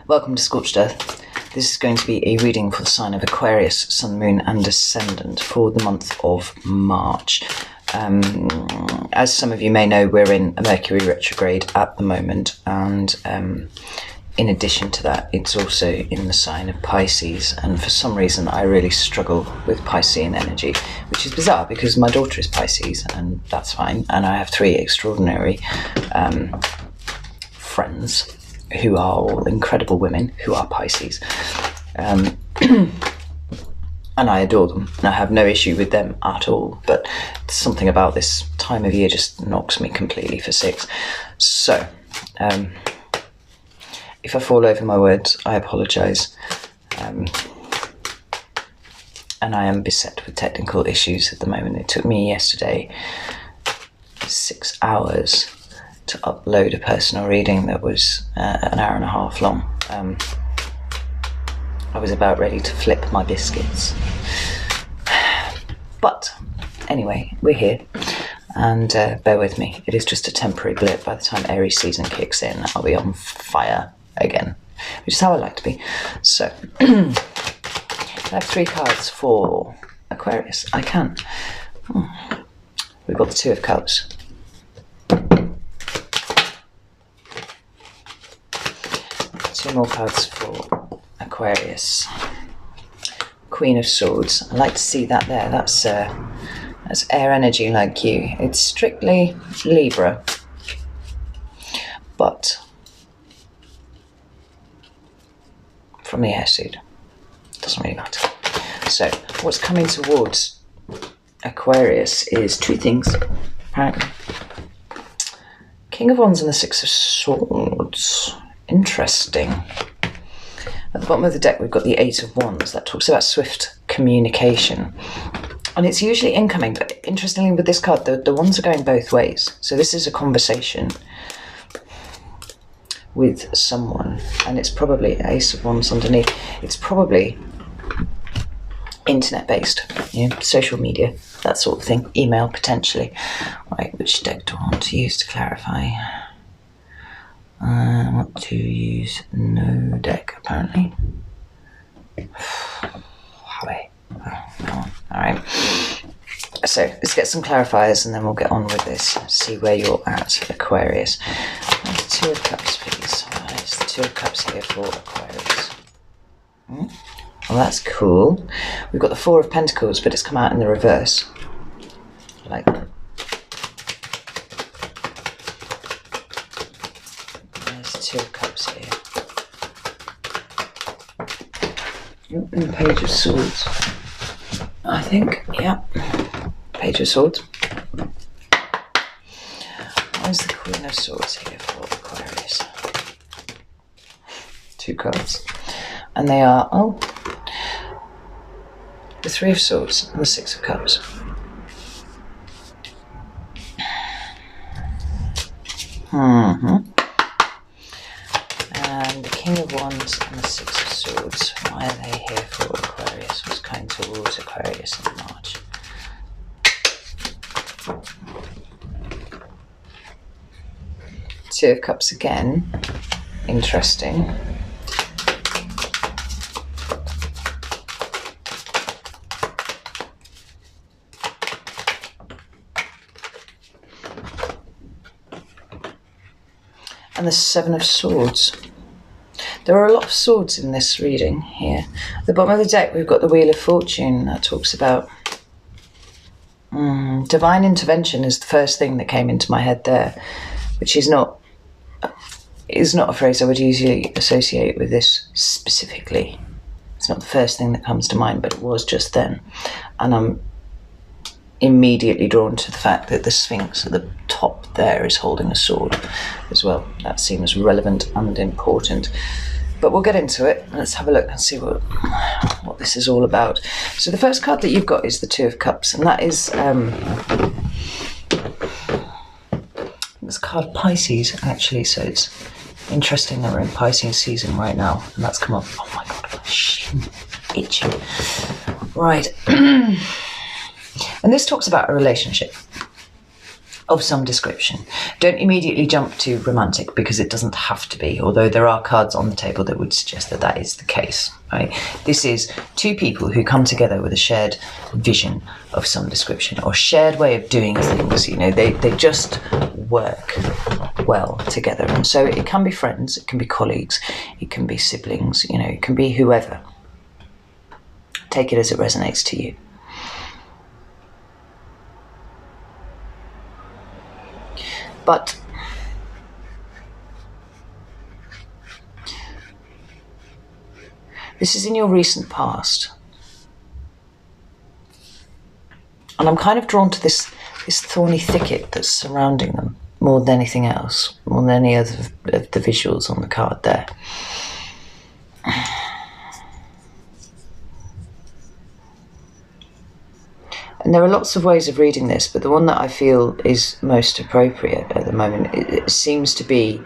Welcome to Scorched Earth. This is going to be a reading for the sign of Aquarius, Sun, Moon and Ascendant for the month of March. As some of you may know, we're in a Mercury retrograde at the moment, and in addition to that, it's also in the sign of Pisces, and for some reason I really struggle with Piscean energy, which is bizarre because my daughter is Pisces, and that's fine, and I have three extraordinary friends who are all incredible women who are Pisces, and I adore them, and I have no issue with them at all, but something about this time of year just knocks me completely for six. So if I fall over my words, I apologise, and I am beset with technical issues at the moment. It took me yesterday 6 hours to upload a personal reading that was an hour and a half long. I was about ready to flip my biscuits. But anyway, we're here, and bear with me. It is just a temporary blip. By the time Aries season kicks in, I'll be on fire again, which is how I like to be. So, I have three cards for Aquarius. I can. We've got the Two of Cups. Two more cards for Aquarius. Queen of Swords. I like to see that there. That's air energy like you. It's strictly Libra, but from the air suit. Doesn't really matter. So what's coming towards Aquarius is two things, apparently. King of Wands and the Six of Swords. Interesting. At the bottom of the deck, we've got the Eight of Wands. That talks about swift communication. And it's usually incoming, but interestingly with this card, the wands are going both ways. So this is a conversation with someone, and it's probably Ace of Wands underneath. It's probably internet-based, social media, that sort of thing. Email, potentially. Right, which deck do I want to use to clarify? I want to use no deck, apparently. Alright. So let's get some clarifiers and then we'll get on with this. See where you're at, Aquarius. There's the Two of Cups, please. There's the Two of Cups here for Aquarius. Well, that's cool. We've got the Four of Pentacles, but it's come out in the reverse. Like that. Two of Cups here. And Page of Swords. I think, yeah. Page of Swords. Where's the Queen of Swords here for Aquarius? Two cards. And they are, the Three of Swords and the Six of Cups. And the King of Wands and the Six of Swords. Why are they here for Aquarius? What's coming towards Aquarius in March? Two of Cups again. Interesting. And the Seven of Swords. There are a lot of swords in this reading here. At the bottom of the deck, we've got the Wheel of Fortune. That talks about divine intervention is the first thing that came into my head there, which is not a phrase I would usually associate with this specifically. It's not the first thing that comes to mind, but it was just then. And I'm immediately drawn to the fact that the Sphinx at the top there is holding a sword as well. That seems relevant and important. But we'll get into it. Let's have a look and see what this is all about. So the first card that you've got is the Two of Cups, and that is this card Pisces, actually. So it's interesting that we're in Pisces season right now, and that's come up. Oh my god, my shin itching. Right. And this talks about a relationship. of some description. Don't immediately jump to romantic, because it doesn't have to be, although there are cards on the table that would suggest that that is the case, right? This is two people who come together with a shared vision of some description, or shared way of doing things. You know, they just work well together. And so it can be friends, it can be colleagues, it can be siblings, you know, it can be whoever. Take it as it resonates to you. But this is in your recent past. And I'm kind of drawn to this thorny thicket that's surrounding them more than anything else, more than any other of the visuals on the card there. And there are lots of ways of reading this, but the one that I feel is most appropriate at the moment, it seems to be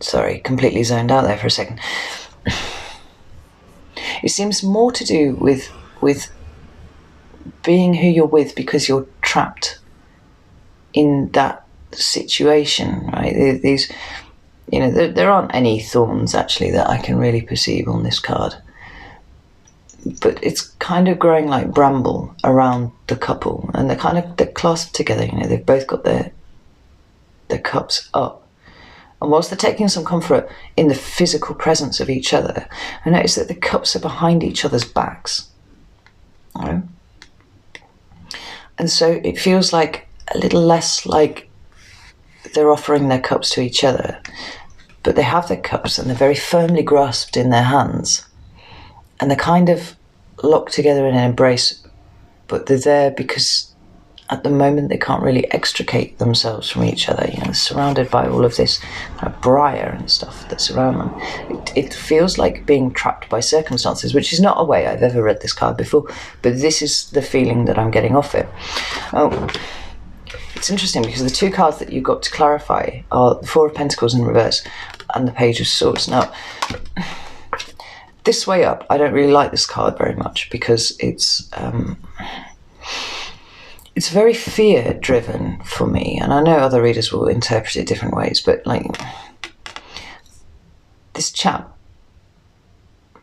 sorry, completely zoned out there for a second. It seems more to do with being who you're with because you're trapped in that situation, right? These, you know, there aren't any thorns actually that I can really perceive on this card, but it's kind of growing like bramble around the couple, and they're clasped together. You know, they've both got their cups up, and whilst they're taking some comfort in the physical presence of each other, I notice that the cups are behind each other's backs, right? And so it feels like a little less like they're offering their cups to each other, but they have their cups and they're very firmly grasped in their hands, and they're kind of locked together in an embrace, but they're there because at the moment they can't really extricate themselves from each other. You know, they're surrounded by all of this kind of briar and stuff that's around them. It feels like being trapped by circumstances, which is not a way I've ever read this card before, but this is the feeling that I'm getting off it. Oh, it's interesting because the two cards that you've got to clarify are the Four of Pentacles in reverse and the Page of Swords. Now, this way up, I don't really like this card very much because it's very fear-driven for me, and I know other readers will interpret it different ways, but like, this chap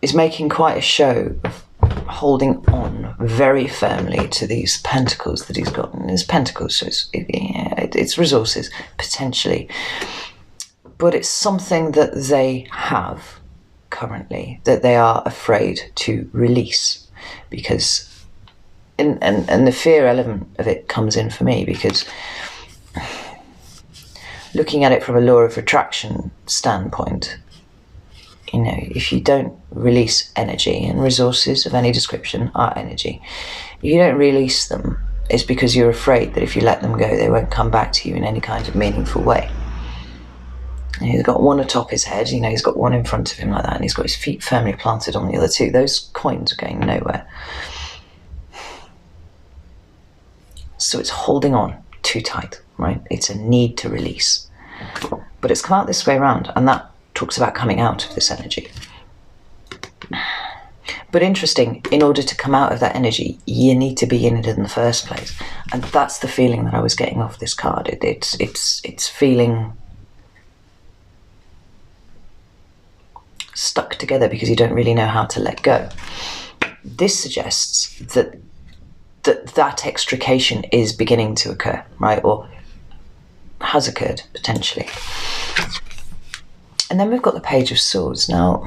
is making quite a show of holding on very firmly to these pentacles that he's got. And it's pentacles, so it's resources, potentially. But it's something that they have currently that they are afraid to release, because and the fear element of it comes in for me, because looking at it from a law of attraction standpoint, you know, if you don't release energy, and resources of any description are energy, if you don't release them, it's because you're afraid that if you let them go, they won't come back to you in any kind of meaningful way. And he's got one atop his head, you know, he's got one in front of him like that, and he's got his feet firmly planted on the other two. Those coins are going nowhere. So it's holding on too tight, right? It's a need to release. But it's come out this way around, and that talks about coming out of this energy. But interesting, in order to come out of that energy, you need to be in it in the first place. And that's the feeling that I was getting off this card. It's feeling stuck together because you don't really know how to let go. This suggests that extrication is beginning to occur, right? Or has occurred, potentially. And then we've got the Page of Swords. Now,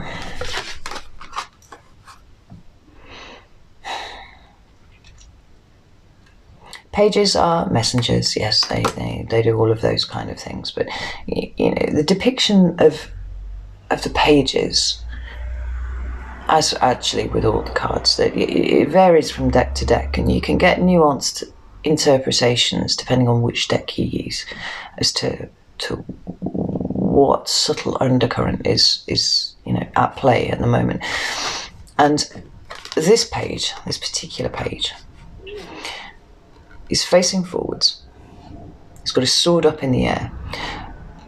pages are messengers, yes, they do all of those kind of things, but you know, the depiction of the pages, as actually with all the cards, that it varies from deck to deck, and you can get nuanced interpretations depending on which deck you use as to what subtle undercurrent is you know, at play at the moment. And this page, this particular page, is facing forwards. He's got his sword up in the air,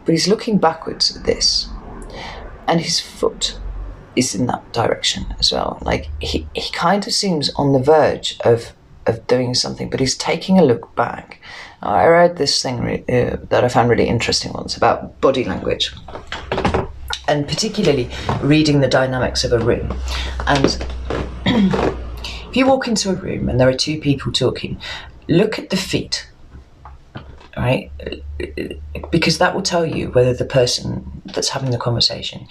but he's looking backwards at this, and his foot is in that direction as well. Like he kind of seems on the verge of doing something, but he's taking a look back. I read this thing that I found really interesting once about body language, and particularly reading the dynamics of a room. And if you walk into a room and there are two people talking, look at the feet, right? Because that will tell you whether the person that's having the conversation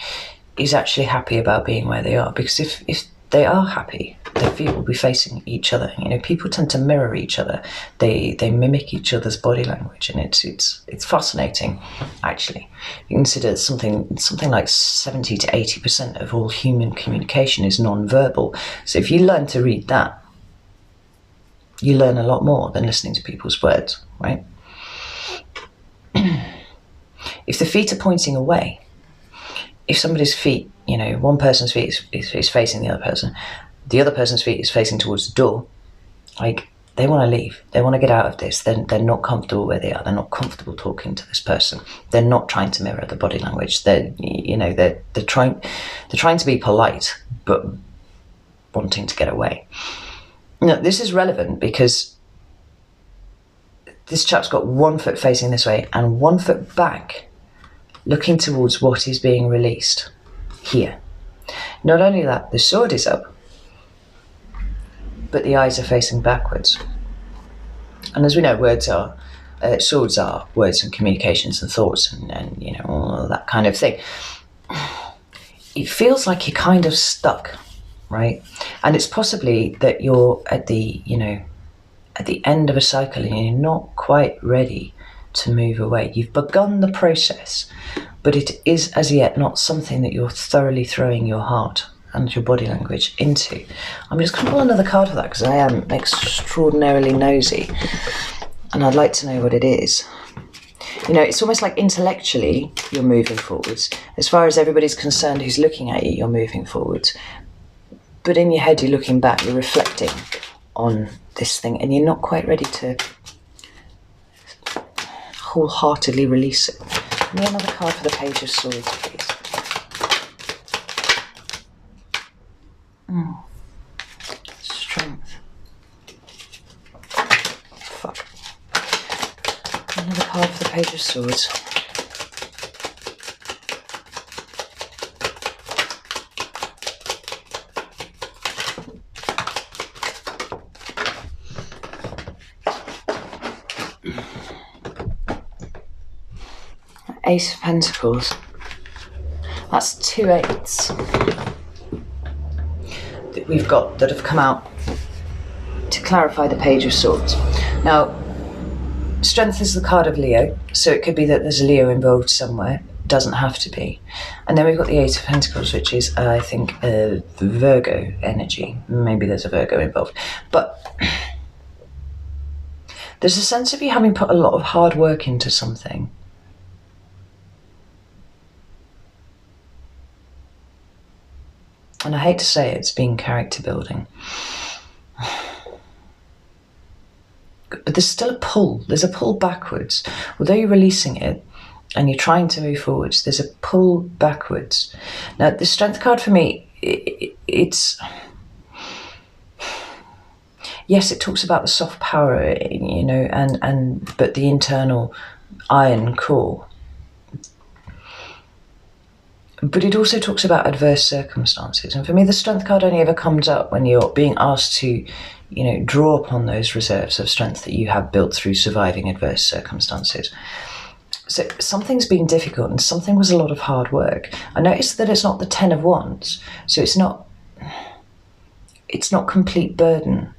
is actually happy about being where they are. Because if they are happy, their feet will be facing each other. You know, people tend to mirror each other. They mimic each other's body language, and it's fascinating, actually. You consider something like 70 to 80% of all human communication is non-verbal. So if you learn to read that, you learn a lot more than listening to people's words, right? If the feet are pointing away, if somebody's feet, you know, one person's feet is facing the other person's feet is facing towards the door, like they want to leave, they want to get out of this, they're not comfortable where they are, they're not comfortable talking to this person, they're not trying to mirror the body language, they're trying to be polite, but wanting to get away. Now, this is relevant because this chap's got one foot facing this way and one foot back, looking towards what is being released here. Not only that, the sword is up, but the eyes are facing backwards. And as we know, swords are words and communications and thoughts and you know, all that kind of thing. It feels like you're kind of stuck, right? And it's possibly that you're at the end of a cycle and you're not quite ready to move away. You've begun the process, but it is as yet not something that you're thoroughly throwing your heart and your body language into. I'm just going to pull another card for that because I am extraordinarily nosy and I'd like to know what it is. You know, it's almost like intellectually you're moving forwards. As far as everybody's concerned who's looking at you, you're moving forwards. But in your head, you're looking back, you're reflecting on this thing, and you're not quite ready to wholeheartedly release it. Give me another card for the Page of Swords, please. Strength. Fuck. Another card for the Page of Swords. Ace of Pentacles. That's 2 8s that we've got that have come out to clarify the Page of Swords. Now, Strength is the card of Leo, so it could be that there's a Leo involved somewhere. It doesn't have to be. And then we've got the Eight of Pentacles, which is, I think, a Virgo energy. Maybe there's a Virgo involved. But there's a sense of you having put a lot of hard work into something. And I hate to say it's been character building. But there's still a pull. There's a pull backwards. Although you're releasing it and you're trying to move forwards, there's a pull backwards. Now, the Strength card for me, it's... Yes, it talks about the soft power, you know, but the internal iron core. But it also talks about adverse circumstances. And for me, the Strength card only ever comes up when you're being asked to, you know, draw upon those reserves of strength that you have built through surviving adverse circumstances. So something's been difficult and something was a lot of hard work. I noticed that it's not the 10 of Wands. So it's not complete burden.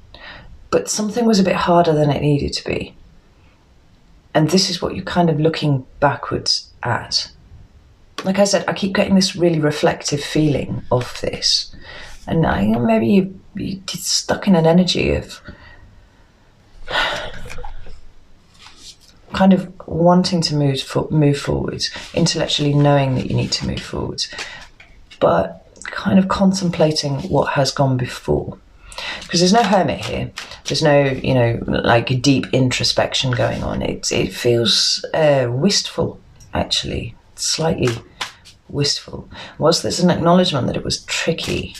But something was a bit harder than it needed to be. And this is what you're kind of looking backwards at. Like I said, I keep getting this really reflective feeling of this. And maybe you're stuck in an energy of kind of wanting to move forwards, intellectually knowing that you need to move forwards, but kind of contemplating what has gone before. Because there's no hermit here. There's no, you know, like deep introspection going on. It feels wistful, actually. Slightly wistful. Whilst there's an acknowledgement that it was tricky,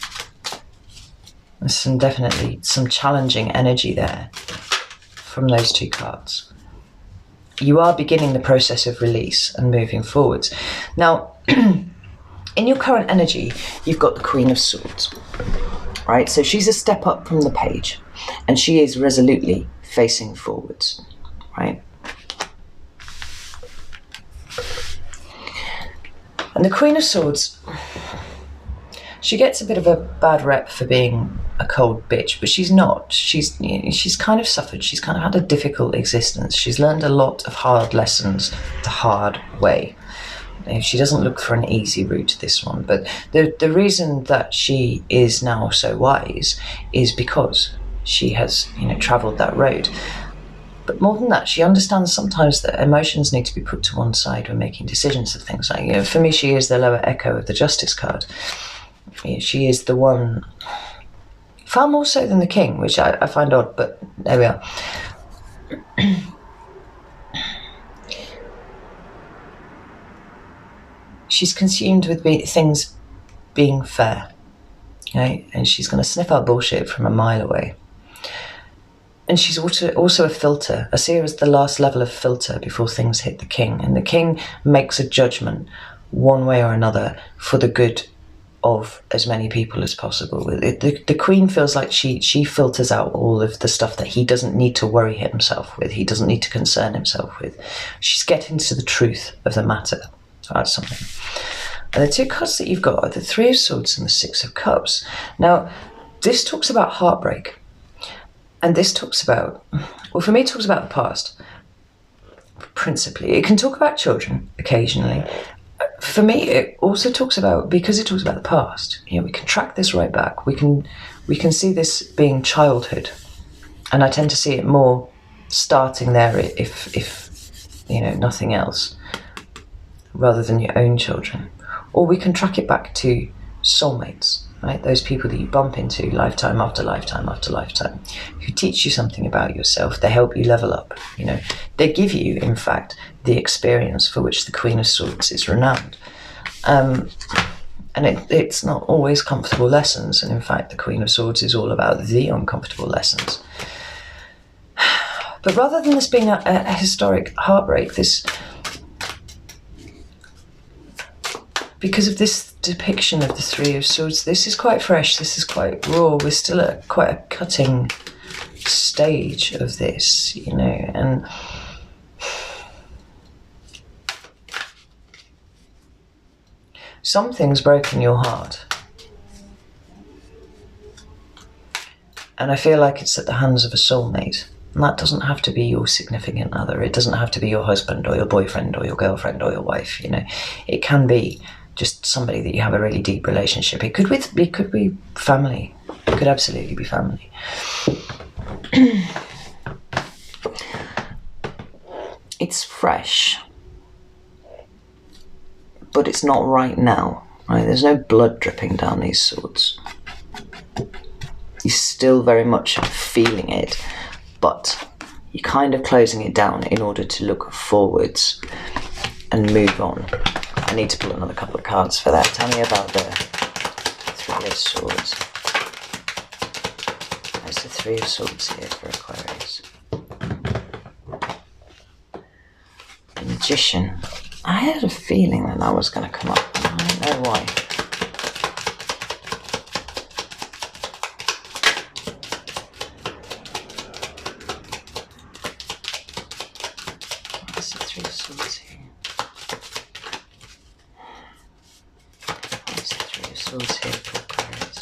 there's definitely some challenging energy there from those two cards. You are beginning the process of release and moving forwards. Now, in your current energy, you've got the Queen of Swords, right? So she's a step up from the page, and she is resolutely facing forwards, right? And the Queen of Swords, she gets a bit of a bad rep for being a cold bitch, but she's not. She's kind of suffered. She's kind of had a difficult existence. She's learned a lot of hard lessons the hard way. She doesn't look for an easy route, this one. But the reason that she is now so wise is because she has, travelled that road. But more than that, she understands sometimes that emotions need to be put to one side when making decisions of things. Like, for me, she is the lower echo of the Justice card. She is the one, far more so than the King, which I find odd, but there we are. She's consumed with things being fair, okay? And she's going to sniff out bullshit from a mile away. And she's also a filter. I see her as the last level of filter before things hit the King. And the King makes a judgment one way or another for the good of as many people as possible. The Queen feels like she filters out all of the stuff that he doesn't need to worry himself with. He doesn't need to concern himself with. She's getting to the truth of the matter. So that's something. And the two cards that you've got are the Three of Swords and the Six of Cups. Now, this talks about heartbreak. And this talks about, well, for me, it talks about the past, principally. It can talk about children occasionally. For me, it also talks about, because it talks about the past, we can track this right back. We can see this being childhood. And I tend to see it more starting there if nothing else, rather than your own children. Or we can track it back to soulmates. Right, those people that you bump into lifetime after lifetime after lifetime, who teach you something about yourself. They help you level up. They give you, in fact, the experience for which the Queen of Swords is renowned. And it's not always comfortable lessons. And in fact, the Queen of Swords is all about the uncomfortable lessons. But rather than this being a historic heartbreak, because of this depiction of the Three of Swords, this is quite fresh, this is quite raw. We're still at quite a cutting stage of this, and something's broken your heart. And I feel like it's at the hands of a soulmate. And that doesn't have to be your significant other. It doesn't have to be your husband or your boyfriend or your girlfriend or your wife, It can be just somebody that you have a really deep relationship. It could be family. It could absolutely be family. It's fresh, but it's not right now. Right? There's no blood dripping down these swords. You're still very much feeling it, but you're kind of closing it down in order to look forwards and move on. I need to pull another couple of cards for that. Tell me about the Three of Swords. There's the Three of Swords here for Aquarius. The Magician. I had a feeling that was going to come up. I don't know why. There's the Three of Swords here. There's the Three of Swords here for Aquarius.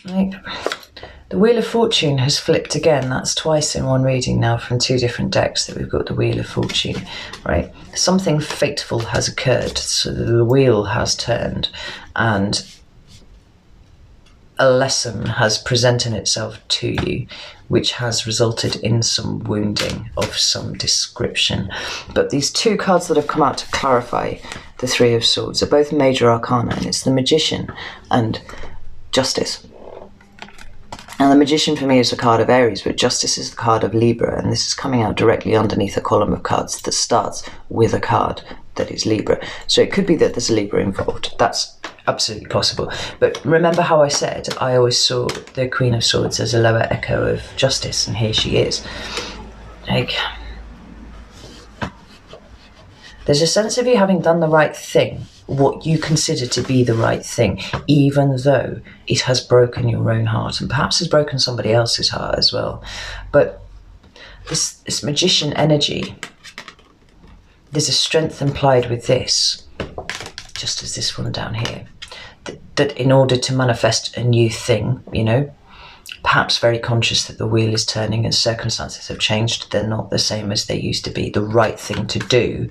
Right. The Wheel of Fortune has flipped again. That's twice in one reading now from two different decks that we've got the Wheel of Fortune, right? Something fateful has occurred, so the wheel has turned and a lesson has presented itself to you, which has resulted in some wounding of some description. But these two cards that have come out to clarify the Three of Swords are both major arcana, and it's the Magician and Justice. Now the Magician for me is the card of Aries, but Justice is the card of Libra, and this is coming out directly underneath a column of cards that starts with a card that is Libra. So it could be that there's a Libra involved. That's absolutely possible. But remember how I said I always saw the Queen of Swords as a lower echo of Justice, and here she is. Like, there's a sense of you having done the right thing, what you consider to be the right thing, even though it has broken your own heart and perhaps has broken somebody else's heart as well. But this Magician energy, there's a strength implied with this, just as this one down here, that in order to manifest a new thing, you know, perhaps very conscious that the wheel is turning and circumstances have changed, they're not the same as they used to be, the right thing to do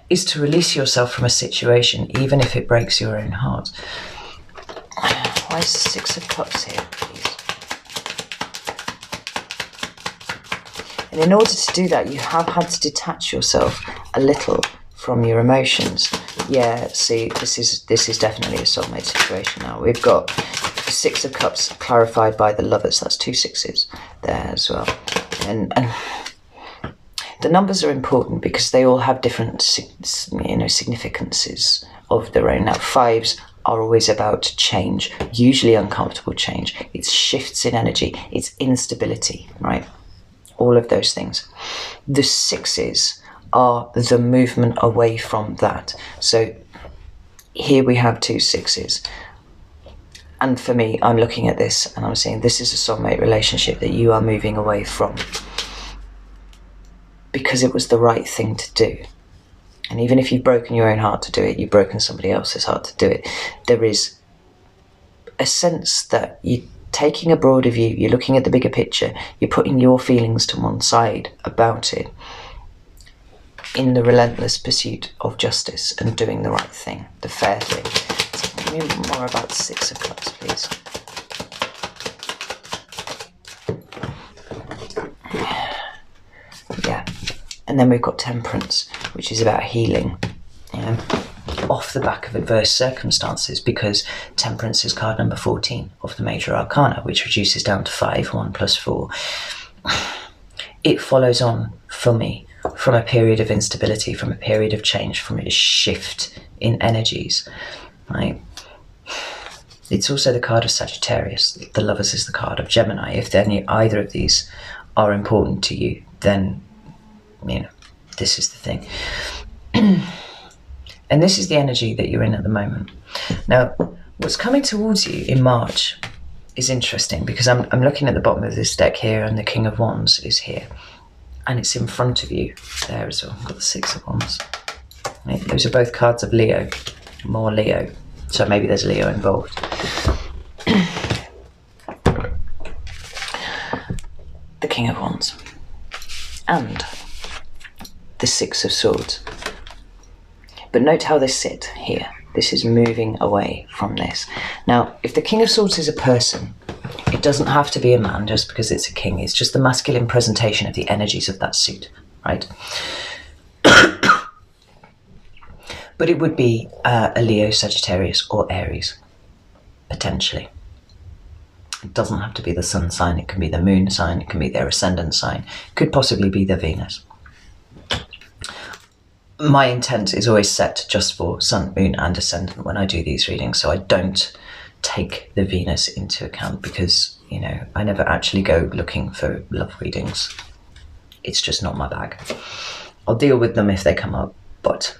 is to release yourself from a situation, even if it breaks your own heart. Why is the Six of Cups here, please? And in order to do that, you have had to detach yourself a little from your emotions. Yeah, see, this is definitely a soulmate situation now. We've got the Six of Cups clarified by the Lovers. That's 2 sixes there as well. And the numbers are important because they all have different, significances of their own. Now, 5s are always about change, usually uncomfortable change. It's shifts in energy, it's instability, right? All of those things. The 6s are the movement away from that. So here we have 2 6s. And for me, I'm looking at this and I'm saying this is a soulmate relationship that you are moving away from, because it was the right thing to do. And even if you've broken your own heart to do it, you've broken somebody else's heart to do it. There is a sense that you're taking a broader view, you're looking at the bigger picture, you're putting your feelings to one side about it in the relentless pursuit of justice and doing the right thing, the fair thing. So give me more about the Six of Cups, please. Yeah. And then we've got Temperance, which is about healing, you know, off the back of adverse circumstances, because Temperance is card number 14 of the Major Arcana, which reduces down to 5, 1 plus 4. It follows on, for me, from a period of instability, from a period of change, from a shift in energies, right? It's also the card of Sagittarius. The Lovers is the card of Gemini. If either of these are important to you, then, you know, this is the thing. And this is the energy that you're in at the moment. Now, what's coming towards you in March is interesting, because I'm looking at the bottom of this deck here, and the King of Wands is here. And it's in front of you there as well. I've got the Six of Wands. Right? Those are both cards of Leo, more Leo. So maybe there's Leo involved. The King of Wands. And the Six of Swords. But note how they sit here. This is moving away from this. Now, if the King of Swords is a person, it doesn't have to be a man just because it's a king. It's just the masculine presentation of the energies of that suit, right? But it would be a Leo, Sagittarius, or Aries, potentially. It doesn't have to be the sun sign. It can be the moon sign. It can be their ascendant sign. It could possibly be their Venus. My intent is always set just for sun, moon, and ascendant when I do these readings, so I don't take the Venus into account, because, you know, I never actually go looking for love readings. It's just not my bag. I'll deal with them if they come up, but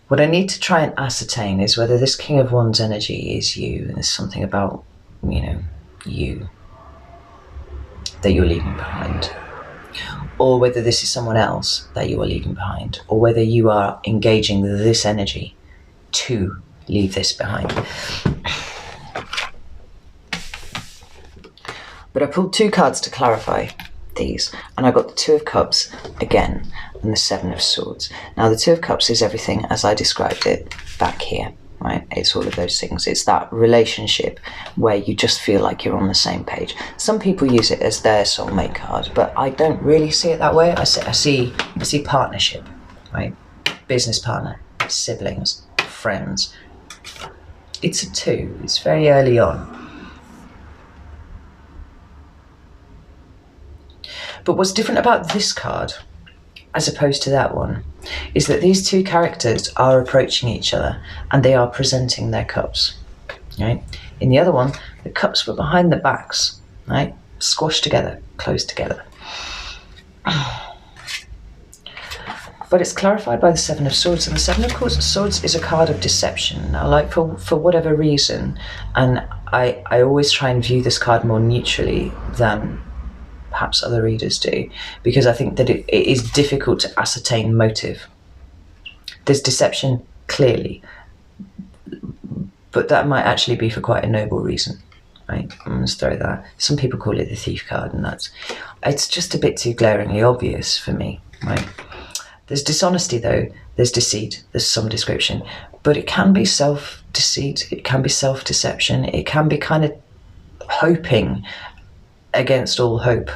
what I need to try and ascertain is whether this King of Wands energy is you, and there's something about, you know, you that you're leaving behind, or whether this is someone else that you are leaving behind, or whether you are engaging this energy to leave this behind. But I pulled 2 cards to clarify these, and I got the Two of Cups again and the Seven of Swords. Now the Two of Cups is everything as I described it back here, right? It's all of those things. It's that relationship where you just feel like you're on the same page. Some people use it as their soulmate card, but I don't really see it that way. I see partnership, right? Business partner, siblings, friends, It's a 2. It's very early on. But what's different about this card, as opposed to that one, is that these two characters are approaching each other and they are presenting their cups. Right? In the other one, the cups were behind the backs, right? Squashed together, closed together. But it's clarified by the 7 of Swords, and the 7 of Swords is a card of deception. Now, like for whatever reason, and I always try and view this card more neutrally than perhaps other readers do, because I think that it is difficult to ascertain motive. There's deception, clearly, but that might actually be for quite a noble reason, right? I'm going to throw that. Some people call it the thief card, and it's just a bit too glaringly obvious for me, right? There's dishonesty though, there's deceit, there's some description, but it can be self-deceit, it can be self-deception, it can be kind of hoping against all hope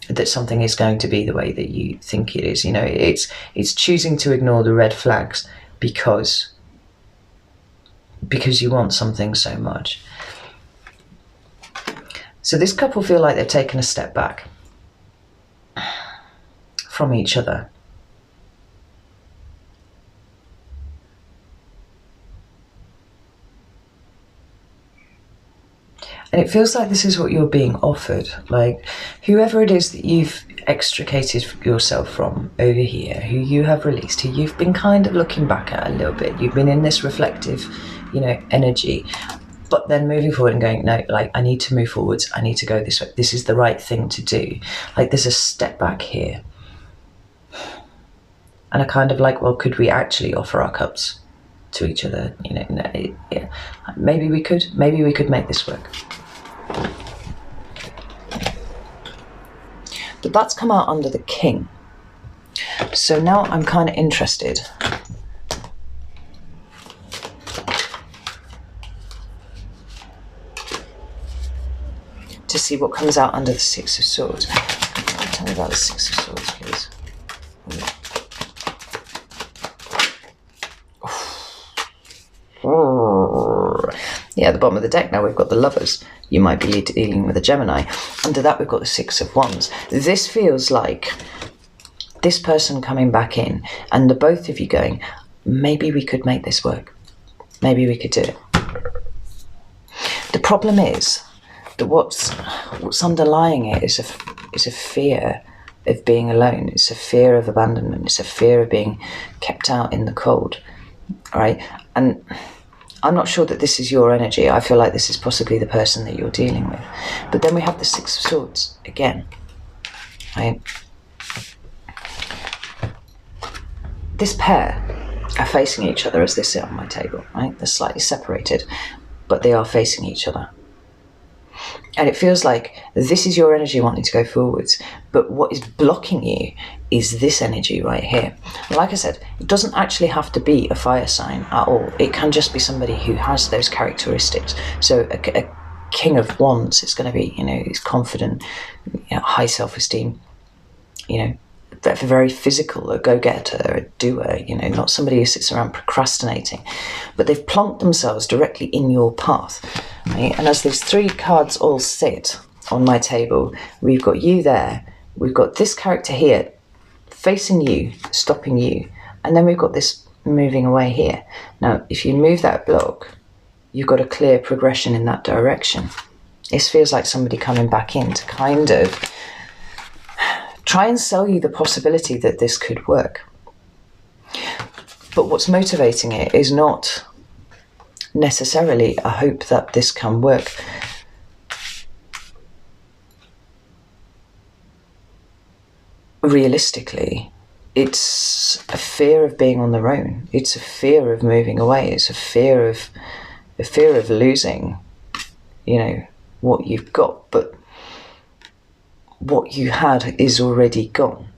that something is going to be the way that you think it is. You know, it's choosing to ignore the red flags because you want something so much. So this couple feel like they've taken a step back from each other. And it feels like this is what you're being offered. Like, whoever it is that you've extricated yourself from over here, who you have released, who you've been kind of looking back at a little bit, you've been in this reflective, you know, energy, but then moving forward and going, no, like, I need to move forwards, I need to go this way, this is the right thing to do. Like, there's a step back here. And I kind of like, well, could we actually offer our cups to each other? You know, yeah, maybe we could make this work. But that's come out under the King. So now I'm kind of interested to see what comes out under the 6 of Swords. Tell me about the 6 of Swords, please. Yeah, at the bottom of the deck now we've got the Lovers. You might be dealing with a Gemini. Under that we've got the 6 of Wands. This feels like this person coming back in and the both of you going, maybe we could make this work. Maybe we could do it. The problem is that what's underlying it is a fear of being alone. It's a fear of abandonment. It's a fear of being kept out in the cold. All right? And I'm not sure that this is your energy. I feel like this is possibly the person that you're dealing with. But then we have the 6 of Swords again. Right? This pair are facing each other as they sit on my table. Right? They're slightly separated, but they are facing each other. And it feels like this is your energy wanting to go forwards, but what is blocking you is this energy right here. Like I said, it doesn't actually have to be a fire sign at all. It can just be somebody who has those characteristics. So a King of Wands is going to be, you know, he's confident, you know, high self-esteem, you know, very physical, a go-getter, a doer, you know, not somebody who sits around procrastinating. But they've plonked themselves directly in your path. Right? And as these 3 cards all sit on my table, we've got you there, we've got this character here facing you, stopping you, and then we've got this moving away here. Now, if you move that block, you've got a clear progression in that direction. This feels like somebody coming back in to kind of try and sell you the possibility that this could work. But what's motivating it is not necessarily a hope that this can work. Realistically, it's a fear of being on their own. It's a fear of moving away. It's a fear of losing, you know, what you've got. But what you had is already gone,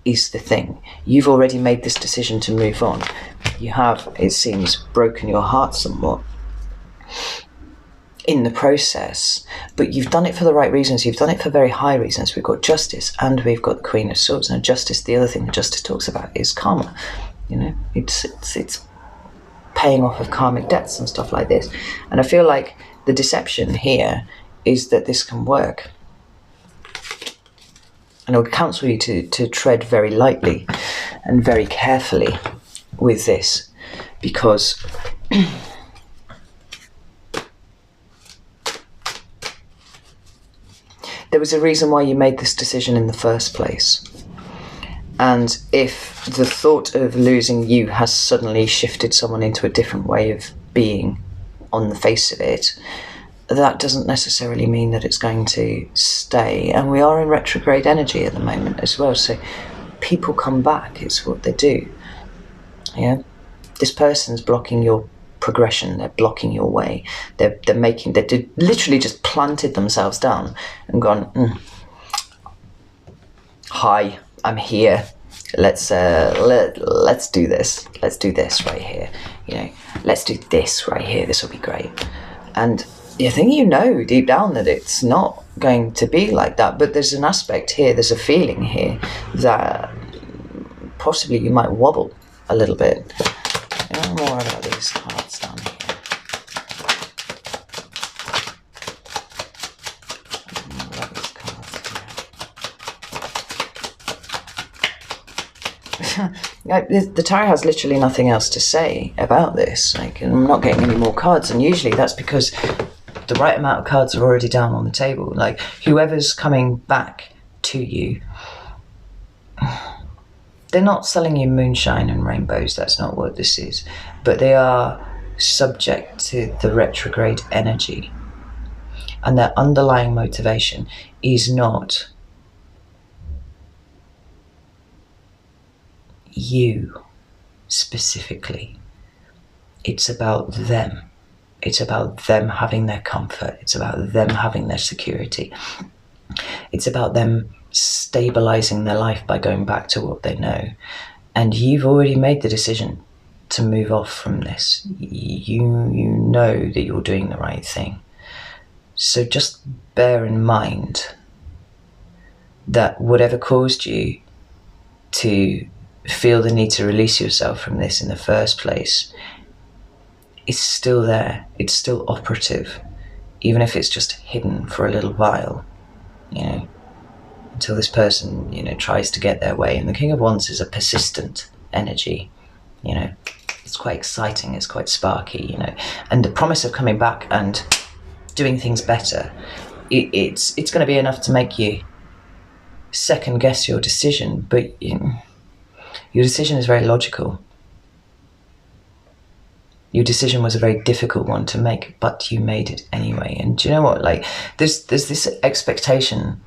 is the thing. You've already made this decision to move on. You have, it seems, broken your heart somewhat in the process, but you've done it for the right reasons. You've done it for very high reasons. We've got Justice and we've got the Queen of Swords. Now, Justice, the other thing that Justice talks about is karma. You know, it's paying off of karmic debts and stuff like this. And I feel like the deception here is that this can work. And I would counsel you to tread very lightly and very carefully with this, because there was a reason why you made this decision in the first place. And if the thought of losing you has suddenly shifted someone into a different way of being on the face of it, that doesn't necessarily mean that it's going to stay. And we are in retrograde energy at the moment as well, so people come back, it's what they do. Yeah, this person's blocking your progression, they're blocking your way, they're literally just planted themselves down and gone, hi, I'm here, let's do this right here, let's do this right here, this will be great. And I think deep down that it's not going to be like that, but there's an aspect here, there's a feeling here that possibly you might wobble a little bit. More about these cards down here. The tarot has literally nothing else to say about this. I'm not getting any more cards, and usually that's because the right amount of cards are already down on the table. Whoever's coming back to you, they're not selling you moonshine and rainbows, that's not what this is, but they are subject to the retrograde energy, and their underlying motivation is not you specifically. It's about them. It's about them having their comfort. It's about them having their security. It's about them stabilizing their life by going back to what they know. And you've already made the decision to move off from this. You know that you're doing the right thing. So just bear in mind that whatever caused you to feel the need to release yourself from this in the first place is still there. It's still operative, even if it's just hidden for a little while, until this person, tries to get their way. And the King of Wands is a persistent energy, it's quite exciting, it's quite sparky, and the promise of coming back and doing things better, it's going to be enough to make you second guess your decision, but your decision is very logical. Your decision was a very difficult one to make, but you made it anyway. And do you know what? There's this expectation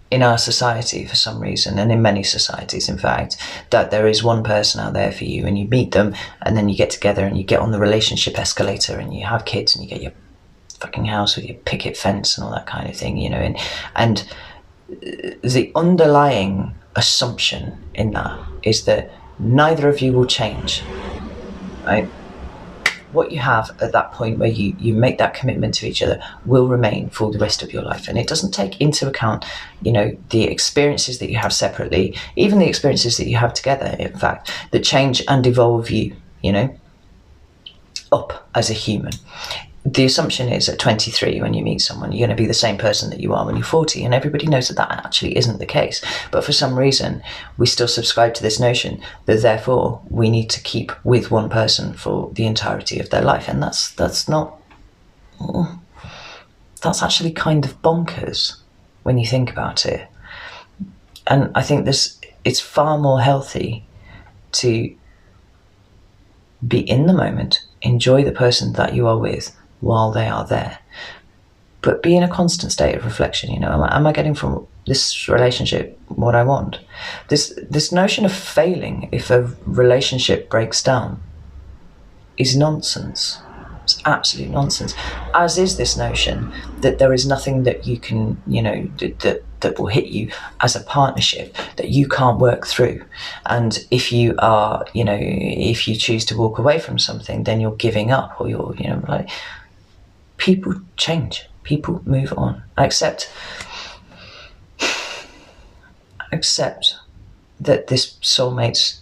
in our society for some reason, and in many societies, in fact, that there is one person out there for you, and you meet them, and then you get together, and you get on the relationship escalator, and you have kids, and you get your fucking house with your picket fence and all that kind of thing, and the underlying assumption in that is that neither of you will change, right? What you have at that point where you make that commitment to each other will remain for the rest of your life. And it doesn't take into account, the experiences that you have separately, even the experiences that you have together, in fact, that change and evolve you, up as a human. The assumption is at 23, when you meet someone, you're going to be the same person that you are when you're 40, and everybody knows that actually isn't the case. But for some reason, we still subscribe to this notion that therefore we need to keep with one person for the entirety of their life, and that's actually kind of bonkers when you think about it. And I think it's far more healthy to be in the moment, enjoy the person that you are with while they are there, but be in a constant state of reflection. Am I getting from this relationship what I want? This notion of failing if a relationship breaks down is nonsense. It's absolute nonsense, as is this notion that there is nothing that you can, that will hit you as a partnership that you can't work through. And if you are, if you choose to walk away from something, then you're giving up, or you're, people change, people move on. Accept that this soulmate's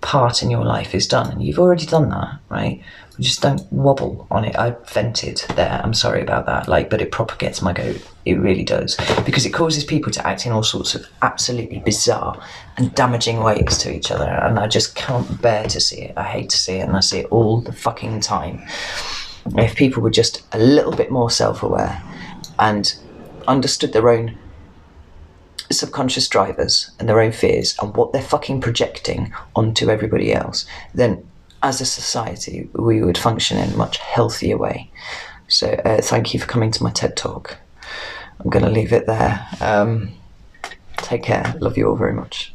part in your life is done, and you've already done that, right? Just don't wobble on it. I vented there, I'm sorry about that, like, but it proper gets my goat. It really does, because it causes people to act in all sorts of absolutely bizarre and damaging ways to each other, and I just can't bear to see it. I hate to see it, and I see it all the fucking time. If people were just a little bit more self-aware and understood their own subconscious drivers and their own fears and what they're fucking projecting onto everybody else, then as a society we would function in a much healthier way. So thank you for coming to my TED Talk. I'm going to leave it there. Take care. Love you all very much.